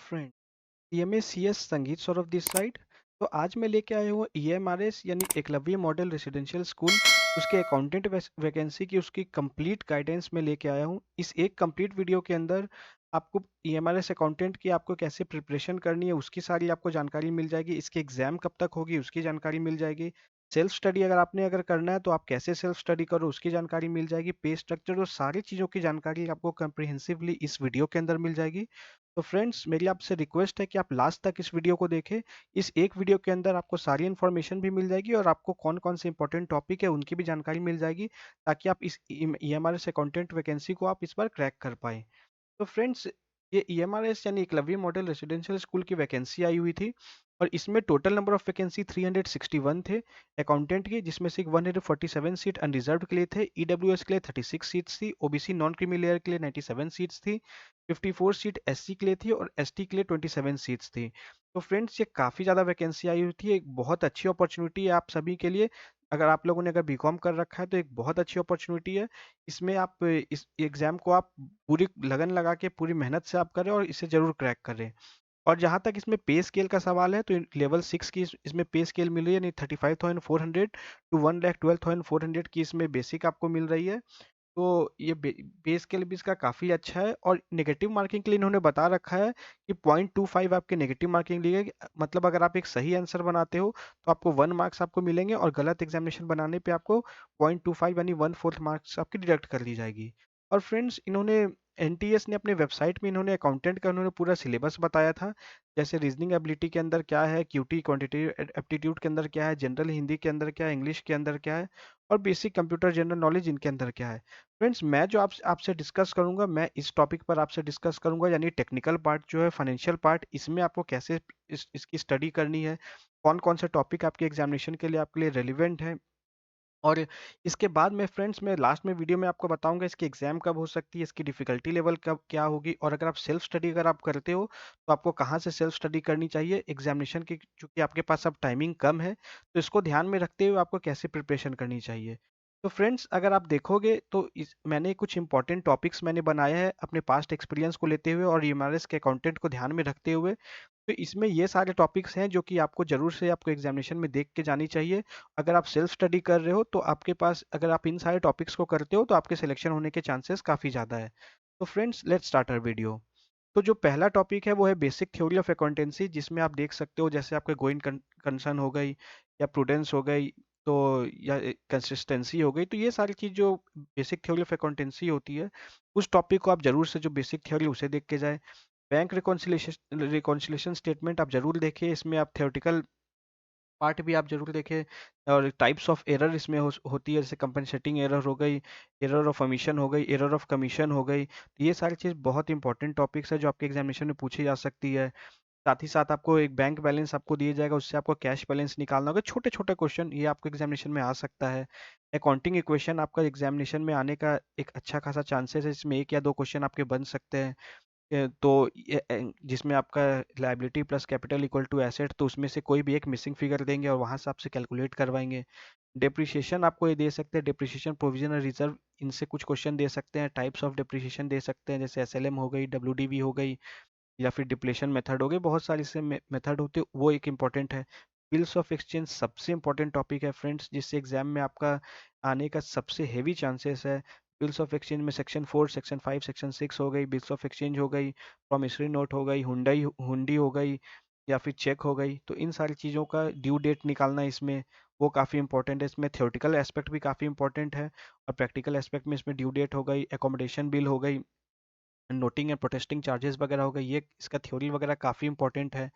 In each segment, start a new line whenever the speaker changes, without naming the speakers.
Friend, EMA-CS संगीत Saurabh this side. तो आज मैं लेके आया हूँ EMRS यानी एकलव्य मॉडल रेसिडेंशियल स्कूल, उसके अकाउंटेंट वैकेंसी की उसकी कंप्लीट गाइडेंस में लेके आया हूँ। इस एक कंप्लीट वीडियो के अंदर आपको EMRS अकाउंटेंट की आपको कैसे प्रिपरेशन करनी है उसकी सारी आपको जानकारी मिल जाएगी। इसकी एग्जाम कब तक होगी उसकी जानकारी मिल जाएगी। सेल्फ स्टडी अगर करना है तो आप कैसे सेल्फ स्टडी करो उसकी जानकारी मिल जाएगी। पे स्ट्रक्चर और सारी चीज़ों की जानकारी आपको कम्प्रिहेंसिवली इस वीडियो के अंदर मिल जाएगी। तो फ्रेंड्स, मेरी आपसे रिक्वेस्ट है कि आप लास्ट तक इस वीडियो को देखें। इस एक वीडियो के अंदर आपको सारी इन्फॉर्मेशन भी मिल जाएगी और आपको कौन-कौन से इंपॉर्टेंट टॉपिक है उनकी भी जानकारी मिल जाएगी, ताकि आप इस EMRS अकाउंटेंट वैकेंसी को आप इस बार क्रैक कर पाएँ। तो फ्रेंड्स, ये EMRS यानी एकलव्य मॉडल रेसिडेंशियल स्कूल की वैकेंसी आई हुई थी और इसमें टोटल नंबर ऑफ वैकेंसी 361 थे अकाउंटेंट की, जिसमें से 147 सीट अनरिजर्व्ड के लिए थे, EWS के लिए 36 सीट्स थी, OBC नॉन क्रीमी लेयर के लिए 97 सीट्स थी, 54 सीट SC के लिए थी और ST के लिए 27 सीट्स थी। तो फ्रेंड्स, ये काफ़ी ज़्यादा वैकेंसी आई हुई थी, एक बहुत अच्छी अपॉर्चुनिटी है आप सभी के लिए। अगर आप लोगों ने बीकॉम कर रखा है तो एक बहुत अच्छी अपॉर्चुनिटी है। इसमें आप इस एग्ज़ाम को आप पूरी लगन लगा के पूरी मेहनत से आप करें और इसे ज़रूर क्रैक करें। और जहाँ तक इसमें पे स्केल का सवाल है तो लेवल 6 की इसमें पे स्केल मिल रही है, यानी 35,400 टू 1,12,400 की इसमें बेसिक आपको मिल रही है। तो ये पे स्केल भी इसका काफ़ी अच्छा है और नेगेटिव मार्किंग के लिए इन्होंने बता रखा है कि 0.25 आपके नेगेटिव मार्किंग ली है। मतलब अगर आप एक सही आंसर बनाते हो तो आपको 1 मार्क्स आपको मिलेंगे और गलत एग्जामिनेशन बनाने पे आपको 0.25 यानी 1/4 मार्क्स आपकी डिडक्ट कर दी जाएगी। और फ्रेंड्स, इन्होंने एनटीएस ने अपने वेबसाइट में इन्होंने अकाउंटेंट का उन्होंने पूरा सिलेबस बताया था। जैसे रीजनिंग एबिलिटी के अंदर क्या है, क्यूटी क्वांटिटेटिव एप्टीट्यूड के अंदर क्या है, जनरल हिंदी के अंदर क्या है, इंग्लिश के अंदर क्या है और बेसिक कंप्यूटर जनरल नॉलेज इनके अंदर क्या है। फ्रेंड्स, मैं जो आपसे डिस्कस करूंगा, मैं इस टॉपिक पर आपसे डिस्कस करूंगा, यानी टेक्निकल पार्ट जो है, फाइनेंशियल पार्ट, इसमें आपको कैसे इसकी स्टडी करनी है, कौन कौन से टॉपिक आपके एग्जामिनेशन के लिए आपके लिए रेलिवेंट है। और इसके बाद में फ्रेंड्स, मैं लास्ट में वीडियो में आपको बताऊंगा इसकी एग्जाम कब हो सकती है, इसकी डिफिकल्टी लेवल कब क्या होगी और अगर आप सेल्फ स्टडी अगर आप करते हो तो आपको कहाँ से सेल्फ स्टडी करनी चाहिए एग्जामिनेशन की, चूंकि आपके पास अब टाइमिंग कम है तो इसको ध्यान में रखते हुए आपको कैसे प्रिपरेशन करनी चाहिए। तो फ्रेंड्स, अगर आप देखोगे तो मैंने कुछ इंपॉर्टेंट टॉपिक्स मैंने बनाए हैं अपने पास्ट एक्सपीरियंस को लेते हुए और यूएमआरएस के अकाउंटेंट को ध्यान में रखते हुए। तो इसमें ये सारे टॉपिक्स हैं जो कि आपको ज़रूर से आपको एग्जामिनेशन में देख के जानी चाहिए। अगर आप सेल्फ स्टडी कर रहे हो तो आपके पास, अगर आप इन सारे टॉपिक्स को करते हो तो आपके सिलेक्शन होने के चांसेस काफ़ी ज़्यादा है। तो friends, let's start our video. तो जो पहला टॉपिक है वो है बेसिक थ्योरी ऑफ अकाउंटेंसी, जिसमें आप देख सकते हो जैसे आपके गोइंग कंसर्न हो गई या प्रूडेंस हो गई, तो या कंसिस्टेंसी हो गई। तो ये सारी चीज़ जो बेसिक थ्योरी ऑफ अकाउंटेंसी होती है, उस टॉपिक को आप जरूर से, जो बेसिक थ्योरी उसे देख के जाए। बैंक रिकॉन्सिलेशन स्टेटमेंट आप जरूर देखिए, इसमें आप थियोरटिकल पार्ट भी आप जरूर देखें। और टाइप्स ऑफ एरर इसमें होती है, जैसे कंपनसेटिंग एरर हो गई, एरर ऑफ ओमिशन हो गई, एरर ऑफ कमीशन हो गई। तो ये सारी चीज़ बहुत इंपॉर्टेंट टॉपिक्स है जो आपके एग्जामिनेशन में पूछी जा सकती है। साथ ही साथ आपको एक बैंक बैलेंस आपको दिया जाएगा, उससे आपको कैश बैलेंस निकालना होगा। छोटे छोटे क्वेश्चन ये आपको एग्जामिनेशन में आ सकता है। अकाउंटिंग इक्वेशन आपका एग्जामिनेशन में आने का एक अच्छा खासा चांसेस है, इसमें एक या दो क्वेश्चन आपके बन सकते हैं। तो जिसमें आपका liability plus capital equal to asset, तो उसमें से कोई भी एक मिसिंग फिगर देंगे और वहां से आपसे कैलकुलेट करवाएंगे। डेप्रिसिएशन आपको ये दे सकते हैं, डेप्रिसिएशन प्रोविजन और रिजर्व, इनसे कुछ क्वेश्चन दे सकते हैं। टाइप्स ऑफ डेप्रिसिएशन दे सकते हैं, जैसे एसएलएम हो गई, डब्ल्यूडीवी हो गई या फिर डिप्लेशन मेथड हो गई। बहुत सारे से मेथड होते हैं, वो एक इंपॉर्टेंट है। बिल्स ऑफ एक्सचेंज सबसे इंपॉर्टेंट टॉपिक है फ्रेंड्स, जिससे एग्जाम में आपका आने का सबसे हेवी चांसेस है। बिल्स ऑफ एक्सचेंज में सेक्शन 4, सेक्शन 5, सेक्शन 6 हो गई, बिल्स ऑफ एक्सचेंज हो गई, प्रॉमिसरी नोट हो गई, हुंडई हुंडी हो गई या फिर चेक हो गई। तो इन सारी चीज़ों का ड्यू डेट निकालना इसमें वो काफ़ी इंपॉर्टेंट है। इसमें थियोरटिकल एस्पेक्ट भी काफ़ी इंपॉर्टेंट है और प्रैक्टिकल एस्पेक्ट में इसमें ड्यू डेट हो गई, एकोमोडेशन बिल हो गई, नोटिंग एंड प्रोटेस्टिंग चार्जेस वगैरह हो गए, ये इसका थ्योरी वगैरह काफ़ी इंपॉर्टेंट है।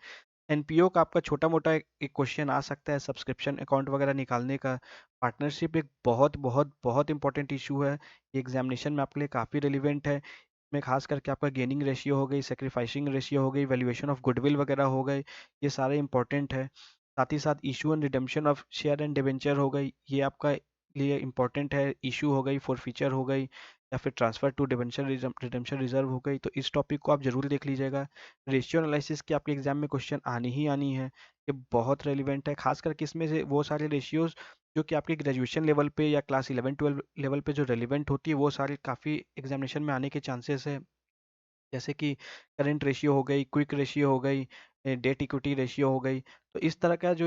एनपीओ का आपका छोटा मोटा एक क्वेश्चन आ सकता है, सब्सक्रिप्शन अकाउंट वगैरह निकालने का। पार्टनरशिप एक बहुत बहुत बहुत इंपॉर्टेंट इशू है, ये एग्जामिनेशन में आपके लिए काफ़ी रिलीवेंट है। इसमें खास करके आपका गेनिंग रेशियो हो गई, सेक्रीफाइसिंग रेशियो हो गई, वैल्यूएशन ऑफ गुडविल वगैरह हो गए, ये सारे इंपॉर्टेंट है। साथ ही साथ issue and redemption of share and debenture हो गई, ये आपका लिए इंपॉर्टेंट है। इशू हो गई, फॉरफीचर हो गई या फिर transfer to debenture redemption reserve हो गई। तो इस टॉपिक को आप जरूर देख लीजिएगा। रेशियो एनालिसिस की आपके एग्जाम में क्वेश्चन आनी ही आनी है, ये बहुत रेलिवेंट है। खास करके इसमें से वो सारे रेशियोज जो कि आपके ग्रेजुएशन लेवल पे या क्लास 11-12 लेवल पे जो रेलिवेंट होती है, वो सारी काफ़ी एग्जामिनेशन में आने के चांसेस है। जैसे कि करंट रेशियो हो गई, क्विक रेशियो हो गई, डेट इक्विटी रेशियो हो गई। तो इस तरह का जो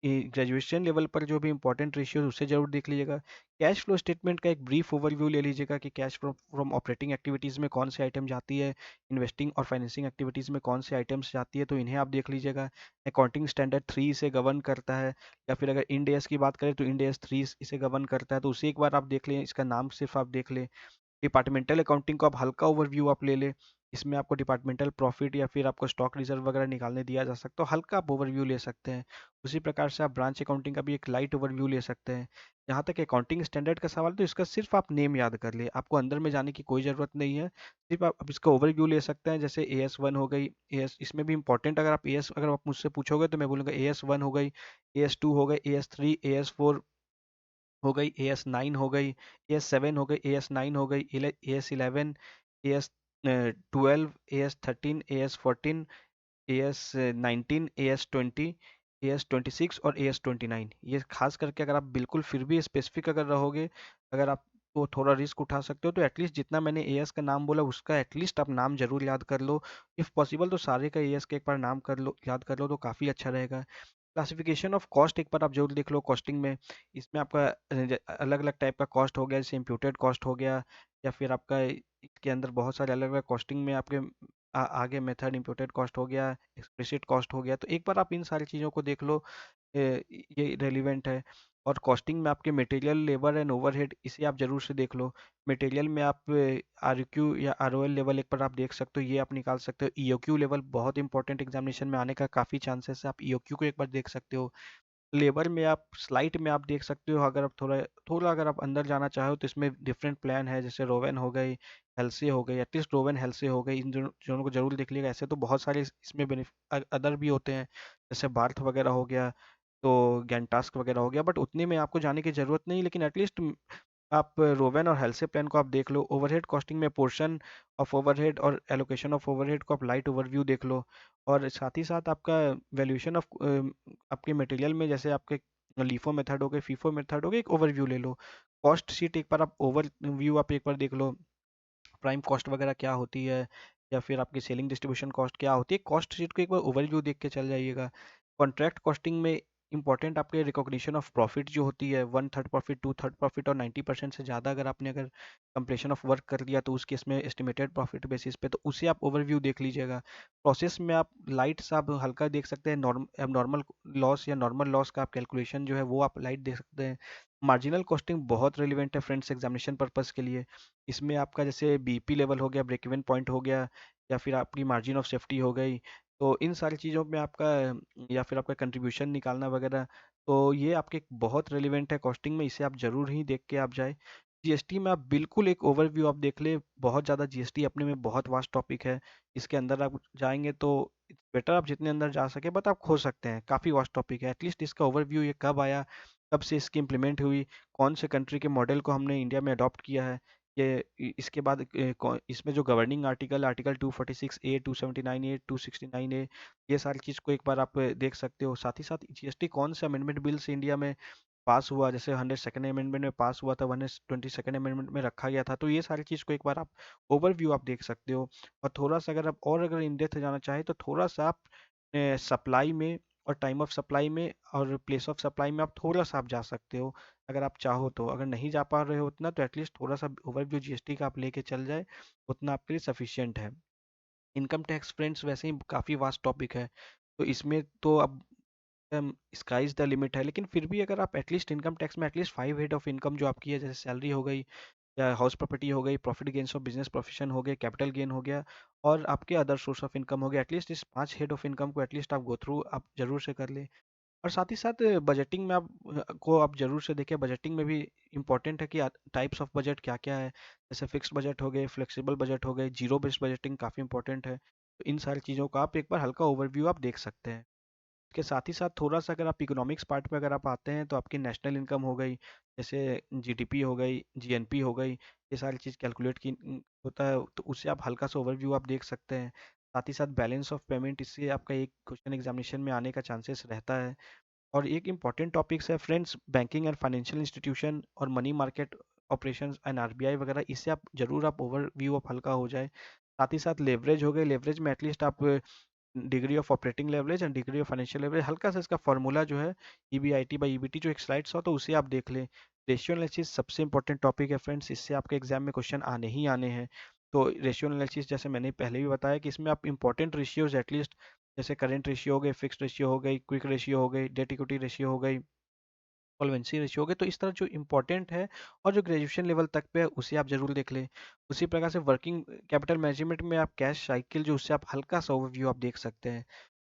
ग्रेजुएशन लेवल पर जो भी इंपॉर्टेंट रेशियो उसे जरूर देख लीजिएगा। कैश फ्लो स्टेटमेंट का एक ब्रीफ ओवरव्यू ले लीजिएगा कि cash flow from operating activities में कौन से आइटम जाती है, इन्वेस्टिंग और फाइनेंसिंग एक्टिविटीज़ में कौन से आइटम्स जाती है, तो इन्हें आप देख लीजिएगा। अकाउंटिंग स्टैंडर्ड 3 इसे गवर्न करता है, या फिर अगर इंड एस की बात करें तो इंड एस 3 इसे गवर्न करता है, तो उसे एक बार आप देख लें, इसका नाम सिर्फ आप देख लें। डिपार्टमेंटल अकाउंटिंग को आप हल्का ओवरव्यू आप ले लें। इसमें आपको डिपार्टमेंटल प्रॉफिट या फिर आपको स्टॉक रिजर्व वगैरह निकालने दिया जा सकता है, तो हल्का आप ओवरव्यू ले सकते हैं। उसी प्रकार से आप ब्रांच अकाउंटिंग का भी एक लाइट ओवरव्यू ले सकते हैं। जहाँ तक अकाउंटिंग स्टैंडर्ड का सवाल, तो इसका सिर्फ आप नेम याद कर लिए, आपको अंदर में जाने की कोई ज़रूरत नहीं है। सिर्फ आप इसका ओवरव्यू ले सकते हैं। जैसे AS1 हो गई, एस इसमें भी इंपॉर्टेंट, अगर आप एस अगर आप मुझसे पूछोगे तो मैं बोलूँगा AS1 हो गई, AS2 हो गई, AS3, AS4 हो गई, AS9 हो गई, AS7 हो गई, AS9 हो गई, AS11, AS12, AS13, AS14, AS19, AS20, AS26 और AS29। ये खास करके अगर आप बिल्कुल फिर भी स्पेसिफिक अगर रहोगे, अगर आप तो थोड़ा रिस्क उठा सकते हो, तो एटलीस्ट जितना मैंने एएस का नाम बोला उसका एटलीस्ट आप नाम जरूर याद कर लो। इफ़ पॉसिबल तो सारे का एएस का एक बार नाम कर लो, याद कर लो, तो काफ़ी अच्छा रहेगा। क्लासिफिकेशन ऑफ कॉस्ट एक बार आप जरूर देख लो कॉस्टिंग में। इसमें आपका अलग अलग टाइप का कॉस्ट हो गया, जैसे इम्प्यूटेड कॉस्ट हो गया, या फिर आपका इसके अंदर बहुत सारे अलग अलग कॉस्टिंग में आपके आगे मेथड इम्प्यूटेड कॉस्ट हो गया, एक्सप्लिसिट कॉस्ट हो गया, तो एक बार आप इन सारी चीज़ों को देख लो। ये रेलिवेंट है। और कॉस्टिंग में आपके मटेरियल, लेबर एंड ओवरहेड, इसे आप जरूर से देख लो। मटेरियल में आप RQ या ROL लेवल एक बार आप देख सकते हो, ये आप निकाल सकते हो। EOQ लेवल बहुत इंपॉर्टेंट, एग्जामिनेशन में आने का काफ़ी चांसेस है, आप EOQ को एक बार देख सकते हो। लेबर में आप स्लाइड में आप देख सकते हो, अगर आप थोड़ा थोड़ा अगर आप अंदर जाना चाहो तो इसमें डिफरेंट प्लान है, जैसे रोवेन हो गई, हेल्से हो गई, एटलीस्ट रोवेन हेल्से हो गई, इन दोनों को जरूर देख लीजिएगा। ऐसे तो बहुत सारे इसमें बेनिफिट अदर भी होते हैं, जैसे बार्थ वगैरह हो गया, तो गैंटास्क वगैरह हो गया, बट उतने में आपको जाने की ज़रूरत नहीं, लेकिन एटलीस्ट आप रोवेन और हेल्से प्लान को आप देख लो। ओवरहेड कॉस्टिंग में पोर्शन ऑफ ओवरहेड और एलोकेशन ऑफ ओवरहेड को आप लाइट ओवरव्यू देख लो। और साथ ही साथ आपका वैल्यूएशन ऑफ आपके मटेरियल में, जैसे आपके लीफो मेथड हो गए, फीफो मेथड हो गए, एक ओवरव्यू ले लो। कॉस्ट शीट एक बार आप ओवरव्यू आप एक बार देख लो, प्राइम कॉस्ट वगैरह क्या होती है, या फिर आपकी सेलिंग डिस्ट्रीब्यूशन कॉस्ट क्या होती है, कॉस्ट शीट को एक बार ओवरव्यू देख के चल जाइएगा। कॉन्ट्रैक्ट कॉस्टिंग में इंपॉर्टेंट आपके रिकॉग्निशन ऑफ प्रॉफिट जो होती है, 1/3 प्रॉफिट, 2/3 प्रॉफिट और 90% से ज़्यादा अगर आपने अगर कंप्लीशन ऑफ वर्क कर लिया, तो उस केस में एस्टिमेटेड प्रॉफिट बेसिस पे, तो उसे आप ओवरव्यू देख लीजिएगा। प्रोसेस में आप लाइट सा आप हल्का देख सकते हैं, नॉर्मल लॉस या नॉर्मल लॉस का आप कैलकुलेशन जो है वो आप लाइट देख सकते हैं। मार्जिनल कॉस्टिंग बहुत रिलेवेंट है फ्रेंड्स एग्जामिनेशन पर्पस के लिए। इसमें आपका जैसे बीपी लेवल हो गया, ब्रेक इवन पॉइंट हो गया, या फिर आपकी मार्जिन ऑफ सेफ्टी हो गई, तो इन सारी चीज़ों में आपका, या फिर आपका कंट्रीब्यूशन निकालना वगैरह, तो ये आपके बहुत रेलिवेंट है कॉस्टिंग में, इसे आप ज़रूर ही देख के आप जाए। जीएसटी में आप बिल्कुल एक ओवरव्यू आप देख ले, बहुत ज़्यादा जीएसटी अपने में बहुत वास्ट टॉपिक है। इसके अंदर आप जाएंगे तो बेटर आप जितने अंदर जा सके, बट आप खो सकते हैं, काफ़ी वास्ट टॉपिक है। एटलीस्ट इसका ओवरव्यू, ये कब आया, कब से इसकी इम्प्लीमेंट हुई, कौन से कंट्री के मॉडल को हमने इंडिया में अडॉप्ट किया है, ये इसके बाद इसमें जो governing article, article 246A, 279A, 269A, ये सारी चीज़ को एक बार आप देख सकते हो। साथ ही साथ जीएसटी कौन से अमेंडमेंट बिल से इंडिया में पास हुआ, जैसे 102nd अमेंडमेंट में पास हुआ था, 122nd अमेंडमेंट में रखा गया था, तो ये सारी चीज़ को एक बार आप ओवरव्यू आप देख सकते हो। और थोड़ा सा अगर आप और अगर इन डेप्थ जाना चाहें, तो थोड़ा सा आप सप्लाई में और टाइम ऑफ सप्लाई में और प्लेस ऑफ सप्लाई में आप थोड़ा सा आप जा सकते हो, अगर आप चाहो तो। अगर नहीं जा पा रहे हो उतना, तो एटलीस्ट थोड़ा सा ओवरव्यू जीएसटी का आप लेके चल जाए, उतना आपके लिए सफिशियंट है। इनकम टैक्स फ्रेंड्स वैसे ही काफ़ी वास्ट टॉपिक है, तो इसमें तो अब स्काई इज द लिमिट है, लेकिन फिर भी अगर आप एटलीस्ट इनकम टैक्स में एटलीस्ट 5 हेड ऑफ इनकम जो आपकी है, जैसे सैलरी हो गई, या हाउस प्रॉपर्टी हो गई, profit gains of business profession हो गए, कैपिटल गेन हो गया, और आपके अदर सोर्स ऑफ इनकम हो गया, एटलीस्ट इस 5 हेड ऑफ इनकम को एटलीस्ट आप गो थ्रू आप जरूर से कर ले। और साथ ही साथ बजटिंग में आप को आप जरूर से देखें। बजटिंग में भी इम्पोर्टेंट है कि टाइप्स ऑफ बजट क्या क्या है, जैसे फिक्स्ड बजट हो गए, फ्लेक्सिबल बजट हो गए, जीरो बेस्ड बजटिंग काफ़ी इंपॉर्टेंट है, तो इन सारी चीज़ों का आप एक बार हल्का ओवरव्यू आप देख सकते हैं। इसके साथ ही साथ थोड़ा सा अगर आप इकोनॉमिक्स पार्ट में अगर आप आते हैं, तो आपकी नेशनल इनकम हो गई, जैसे जीडीपी हो गई, जीएनपी हो गई, ये सारी चीज़ कैलकुलेट की होता है, तो उससे आप हल्का सा ओवरव्यू आप देख सकते हैं। साथ ही साथ बैलेंस ऑफ पेमेंट, इससे आपका एक क्वेश्चन एग्जामिनेशन में आने का चांसेस रहता है। और एक इम्पॉर्टेंट टॉपिक्स है friends, banking and financial institution और money market operations and RBI वगैरह, इससे आप जरूर आप ओवरव्यू आप हल्का हो जाए। साथ ही साथ लेवरेज हो गए, लेवरेज में एटलीस्ट आप degree of operating leverage and degree of financial leverage, हल्का सा इसका फॉर्मूला जो है ईबीआईटी बाई ईबीटी जो एक स्लाइड्स हो तो उसे आप देख लें। रेशियो एनालिसिस सबसे इंपॉर्टेंट टॉपिक है फ्रेंड्स, इससे आपके एग्जाम में क्वेश्चन आने ही आने हैं। तो रेशियो एनालिसिस जैसे मैंने पहले भी बताया कि इसमें आप इंपॉर्टेंट रेशियोज एटलीस्ट जैसे करेंट रेशियो हो गए, फिक्स्ड रेशियो हो गई, क्विक रेशियो हो गई, डेट इक्विटी रेशियो हो गई, सॉल्वेंसी रेशियो हो गए, तो इस तरह जो इंपॉर्टेंट है और जो ग्रेजुएशन लेवल तक पे है उसे आप जरूर देख लें। उसी प्रकार से वर्किंग कैपिटल मैनेजमेंट में आप कैश साइकिल जो उससे आप हल्का सा ओवरव्यू आप देख सकते हैं।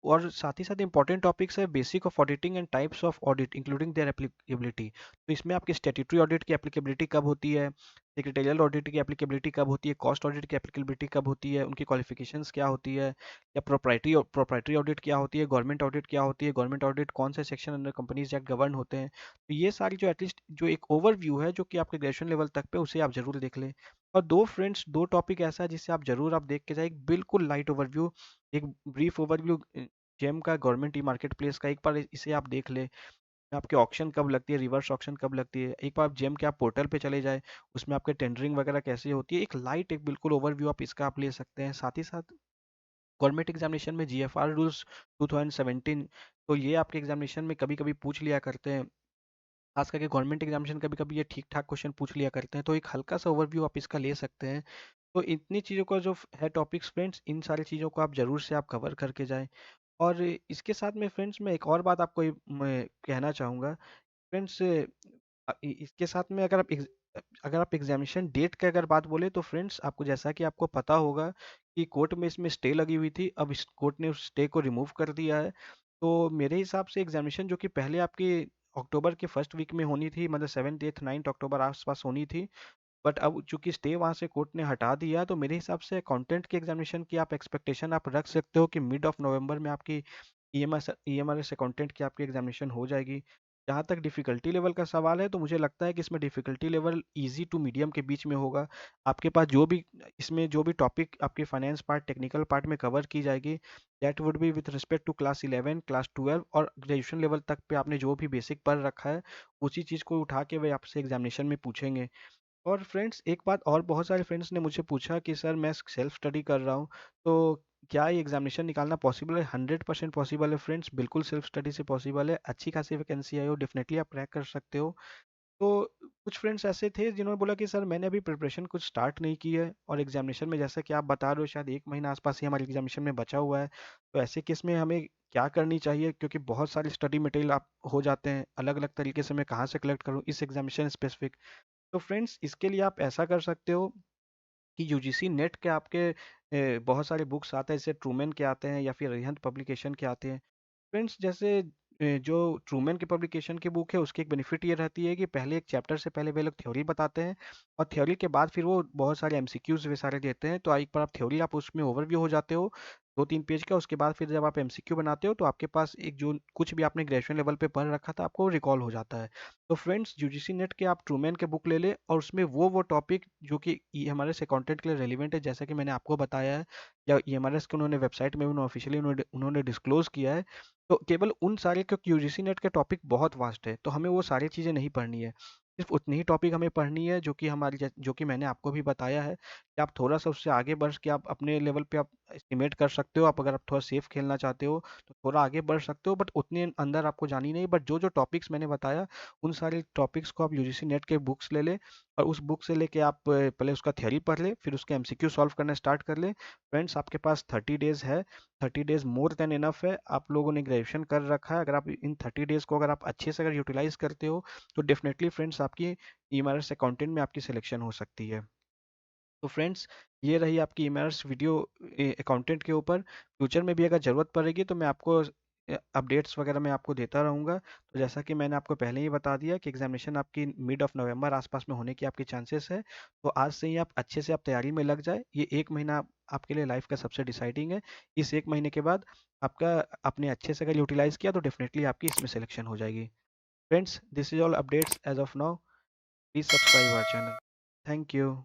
और साथ ही साथ इंपॉर्टेंट टॉपिक्स है basic of auditing and types of audit including there applicability. तो इसमें आपकी स्टैट्यूटरी ऑडिट की एप्लीकेबिलिटी कब होती है, सेक्रेटरियल ऑडिट की एप्लीकेबिलिटी कब होती है, कॉस्ट ऑडिट की एप्लीकेबिलिटी कब होती है, उनकी क्वालिफिकेशंस क्या होती है, या प्रोप्राइटरी ऑडिट क्या होती है, गवर्नमेंट ऑडिट क्या होती है, गवर्नमेंट ऑडिट कौन से section under companies act govern होते हैं। तो ये सारी जो एटलीस्ट जो एक ओवरव्यू है जो कि आपके ग्रेजुएशन लेवल तक पे उसे आप जरूर देख लें। और दो फ्रेंड्स दो टॉपिक ऐसा है जिसे आप जरूर आप देख के जाए, एक बिल्कुल लाइट ओवरव्यू, एक ब्रीफ ओवरव्यू जेम का, गवर्नमेंट ई मार्केट प्लेस का, एक बार इसे आप देख ले। आपके ऑक्शन कब लगती है, रिवर्स ऑक्शन कब लगती है, एक बार आप जेम के आप पोर्टल पे चले जाए, उसमें आपके टेंडरिंग वगैरह कैसे होती है, एक लाइट एक बिल्कुल ओवरव्यू आप इसका आप ले सकते हैं। साथ ही साथ गवर्नमेंट एग्जामिनेशन में जीएफआर रूल्स 2017, तो ये आपके एग्जामिनेशन में कभी कभी पूछ लिया करते हैं, खास करके गवर्नमेंट एग्जामिनेशन कभी कभी ये ठीक ठाक क्वेश्चन पूछ लिया करते हैं, तो एक हल्का सा ओवरव्यू आप इसका ले सकते हैं। तो इतनी चीज़ों का जो है टॉपिक्स फ्रेंड्स, इन सारी चीज़ों को आप जरूर से आप कवर करके जाएं। और इसके साथ में फ्रेंड्स मैं एक और बात आपको मैं कहना चाहूँगा फ्रेंड्स, इसके साथ में अगर आप एग्जामिनेशन डेट की अगर बात बोले तो फ्रेंड्स आपको जैसा कि आपको पता होगा कि कोर्ट में इसमें स्टे लगी हुई थी, अब इस कोर्ट ने उस स्टे को रिमूव कर दिया है। तो मेरे हिसाब से एग्जामिनेशन जो कि पहले आपकी अक्टूबर के फर्स्ट वीक में होनी थी, मतलब 7th 8th 9th अक्टूबर आसपास होनी थी, बट अब चूंकि स्टे वहाँ से कोर्ट ने हटा दिया, तो मेरे हिसाब से अकाउंटेंट के एग्जामिनेशन की आप एक्सपेक्टेशन आप रख सकते हो कि मिड ऑफ नवंबर में आपकी ईएमआरएस अकाउंटेंट की आपकी एग्जामिनेशन हो जाएगी। जहाँ तक डिफ़िकल्टी लेवल का सवाल है तो मुझे लगता है कि इसमें difficulty level easy to medium के बीच में होगा। आपके पास जो भी इसमें जो भी टॉपिक आपके फाइनेंस पार्ट टेक्निकल पार्ट में कवर की जाएगी, that would be with respect to class 11 class 12 और ग्रेजुएशन लेवल तक पे आपने जो भी बेसिक पढ़ रखा है, उसी चीज़ को उठा के वे आपसे एग्जामिनेशन में पूछेंगे। और फ्रेंड्स एक बात और, बहुत सारे फ्रेंड्स ने मुझे पूछा कि सर मैं सेल्फ स्टडी कर रहा हूँ, तो क्या ये एग्जामिनेशन निकालना पॉसिबल है? 100% पॉसिबल है फ्रेंड्स, बिल्कुल सेल्फ स्टडी से पॉसिबल है। अच्छी खासी वैकेंसी आई हो, डेफिनेटली आप क्रैक कर सकते हो। तो कुछ फ्रेंड्स ऐसे थे जिन्होंने बोला कि सर मैंने अभी प्रिपरेशन कुछ स्टार्ट नहीं की है और एग्जामिनेशन में जैसा कि आप बता रहे हो शायद 1 महीना आसपास ही हमारे एग्जामिनेशन में बचा हुआ है, तो ऐसे केस में हमें क्या करनी चाहिए? क्योंकि बहुत सारी स्टडी मटेरियल आप हो जाते हैं, अलग अलग तरीके से मैं कहाँ से कलेक्ट करूँ इस एग्जामिनेशन स्पेसिफिक। तो फ्रेंड्स इसके लिए आप ऐसा कर सकते हो कि यूजीसी नेट के आपके बहुत सारे बुक्स आते हैं, जैसे ट्रूमैन के आते हैं या फिर अरिहंत पब्लिकेशन के आते हैं। फ्रेंड्स जैसे जो ट्रूमैन की पब्लिकेशन की बुक है उसकी एक बेनिफिट ये रहती है कि पहले एक चैप्टर से पहले वे लोग थ्योरी बताते हैं और थ्योरी के बाद फिर वो बहुत सारे एमसीक्यूज वे सारे देते हैं, तो एक बार आप थ्योरी आप उसमें ओवरव्यू हो जाते हो 2-3 पेज का, उसके बाद फिर जब आप एमसीक्यू बनाते हो तो आपके पास एक जो कुछ भी आपने ग्रेजुएशन लेवल पे पढ़ रखा था आपको रिकॉल हो जाता है। तो फ्रेंड्स यूजीसी नेट के आप ट्रूमैन के बुक ले लें और उसमें वो टॉपिक जो कि हमारे से कंटेंट के लिए रेलिवेंट है, जैसा कि मैंने आपको बताया है या ईएमआरएस के उन्होंने वेबसाइट में उन्होंने ऑफिशियली उन्होंने डिस्क्लोज किया है, तो केवल उन सारे, क्योंकि यूजीसी नेट के टॉपिक बहुत वास्ट है तो हमें वो सारी चीज़ें नहीं पढ़नी है, सिर्फ उतनी ही टॉपिक हमें पढ़नी है जो कि जो कि मैंने आपको भी बताया है कि आप थोड़ा सा उससे आगे बढ़ के आप अपने लेवल पे आप एस्टिमेट कर सकते हो। आप अगर आप थोड़ा सेफ खेलना चाहते हो तो थोड़ा आगे बढ़ सकते हो, बट उतने अंदर आपको जानी नहीं। बट जो जो टॉपिक्स मैंने बताया उन सारे टॉपिक्स को आप यूजीसी नेट के बुक्स ले लें और उस बुक से लेके आप पहले उसका थ्योरी पढ़ लें, फिर उसके एमसीक्यू सॉल्व करना स्टार्ट कर लें। फ्रेंड्स आपके पास 30 डेज है, 30 डेज मोर देन इनफ है। आप लोगों ने ग्रेजुएशन कर रखा है, अगर आप इन 30 डेज को अगर आप अच्छे से अगर यूटिलाइज करते हो तो डेफिनेटली फ्रेंड्स आपकी ईएमआरएस अकाउंटेंट में आपकी सिलेक्शन हो सकती है। तो फ्रेंड्स ये रही आपकी ईमेल्स वीडियो अकाउंटेंट के ऊपर। फ्यूचर में भी अगर ज़रूरत पड़ेगी तो मैं आपको अपडेट्स वगैरह मैं आपको देता रहूँगा। तो जैसा कि मैंने आपको पहले ही बता दिया कि एग्जामिनेशन आपकी मिड ऑफ नवंबर आसपास में होने की आपकी चांसेस है, तो आज से ही आप अच्छे से आप तैयारी में लग जाए। ये 1 महीना आपके लिए लाइफ का सबसे डिसाइडिंग है। इस 1 महीने के बाद आपका आपने अच्छे से अगर यूटिलाइज किया तो डेफिनेटली आपकी इसमें सिलेक्शन हो जाएगी। Friends this is all updates as of now. Please subscribe our channel. Thank you.